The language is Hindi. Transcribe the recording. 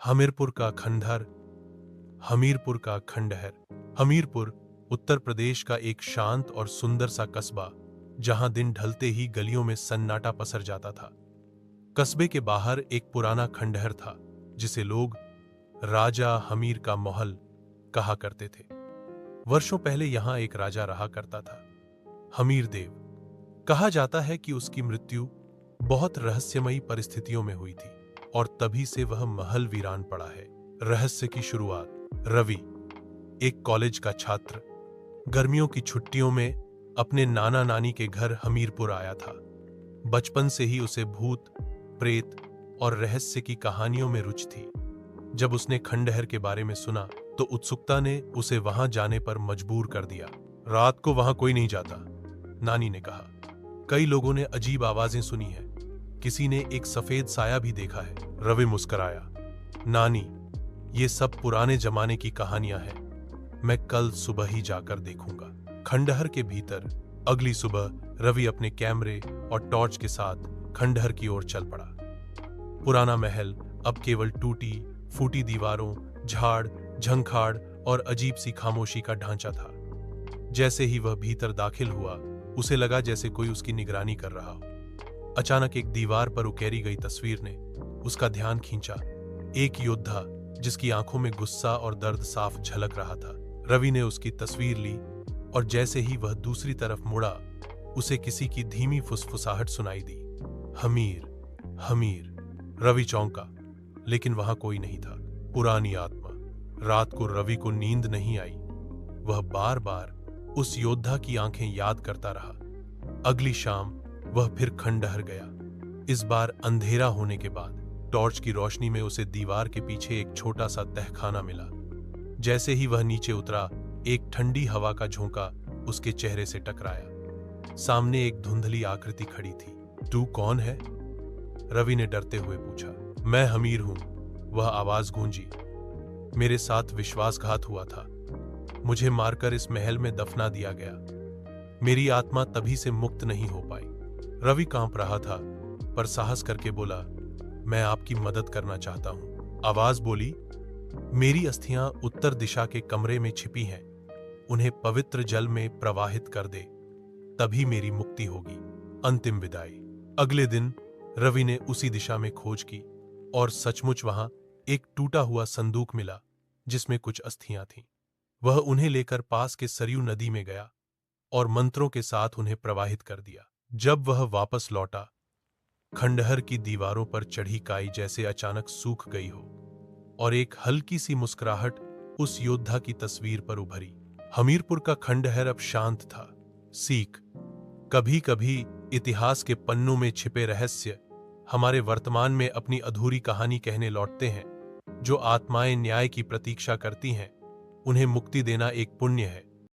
हमीरपुर का खंडहर। हमीरपुर का खंडहर। हमीरपुर उत्तर प्रदेश का एक शांत और सुंदर सा कस्बा, जहां दिन ढलते ही गलियों में सन्नाटा पसर जाता था। कस्बे के बाहर एक पुराना खंडहर था, जिसे लोग राजा हमीर का महल कहा करते थे। वर्षों पहले यहां एक राजा रहा करता था, हमीर देव। कहा जाता है कि उसकी मृत्यु बहुत रहस्यमयी परिस्थितियों में हुई थी और तभी से वह महल वीरान पड़ा है। रहस्य की शुरुआत। रवि, एक कॉलेज का छात्र, गर्मियों की छुट्टियों में अपने नाना नानी के घर हमीरपुर आया था। बचपन से ही उसे भूत, प्रेत और रहस्य की कहानियों में रुचि थी। जब उसने खंडहर के बारे में सुना तो उत्सुकता ने उसे वहां जाने पर मजबूर कर दिया। रात को वहां कोई नहीं जाता, नानी ने कहा। कई लोगों ने अजीब आवाजें सुनी है, किसी ने एक सफेद साया भी देखा है। रवि मुस्कुराया। नानी, ये सब पुराने जमाने की कहानियां हैं, मैं कल सुबह ही जाकर देखूंगा। खंडहर के भीतर अगली सुबह रवि अपने कैमरे और टॉर्च के साथ खंडहर की ओर चल पड़ा। पुराना महल अब केवल टूटी फूटी दीवारों, झाड़ झंखाड़ और अजीब सी खामोशी का ढांचा था। जैसे ही वह भीतर दाखिल हुआ, उसे लगा जैसे कोई उसकी निगरानी कर रहा हो। अचानक एक दीवार पर उकेरी गई तस्वीर ने उसका ध्यान खींचा। एक योद्धा जिसकी आंखों में गुस्सा और दर्द साफ झलक रहा था। रवि ने उसकी तस्वीर ली और जैसे ही वह दूसरी तरफ मुड़ा, उसे किसी की धीमी फुसफुसाहट सुनाई दी। हमीर, हमीर। रवि चौंका, लेकिन वहां कोई नहीं था। पुरानी आत्मा। रात को रवि को नींद नहीं आई। वह बार बार उस योद्धा की आंखें याद करता रहा। अगली शाम वह फिर खंडहर गया। इस बार अंधेरा होने के बाद टॉर्च की रोशनी में उसे दीवार के पीछे एक छोटा सा तहखाना मिला। जैसे ही वह नीचे उतरा, एक ठंडी हवा का झोंका उसके चेहरे से टकराया। सामने एक धुंधली आकृति खड़ी थी। तू कौन है? रवि ने डरते हुए पूछा। मैं हमीर हूं, वह आवाज गूंजी। मेरे साथ विश्वासघात हुआ था, मुझे मारकर इस महल में दफना दिया गया। मेरी आत्मा तभी से मुक्त नहीं हो पाई। रवि कांप रहा था, पर साहस करके बोला, मैं आपकी मदद करना चाहता हूं। आवाज बोली, मेरी अस्थियां उत्तर दिशा के कमरे में छिपी हैं, उन्हें पवित्र जल में प्रवाहित कर दे, तभी मेरी मुक्ति होगी। अंतिम विदाई। अगले दिन रवि ने उसी दिशा में खोज की और सचमुच वहां एक टूटा हुआ संदूक मिला, जिसमें कुछ अस्थियां थीं। वह उन्हें लेकर पास के सरयू नदी में गया और मंत्रों के साथ उन्हें प्रवाहित कर दिया। जब वह वापस लौटा, खंडहर की दीवारों पर चढ़ी काई जैसे अचानक सूख गई हो और एक हल्की सी मुस्कुराहट उस योद्धा की तस्वीर पर उभरी। हमीरपुर का खंडहर अब शांत था। सीख। कभी कभी इतिहास के पन्नों में छिपे रहस्य हमारे वर्तमान में अपनी अधूरी कहानी कहने लौटते हैं। जो आत्माएं न्याय की प्रतीक्षा करती हैं, उन्हें मुक्ति देना एक पुण्य है।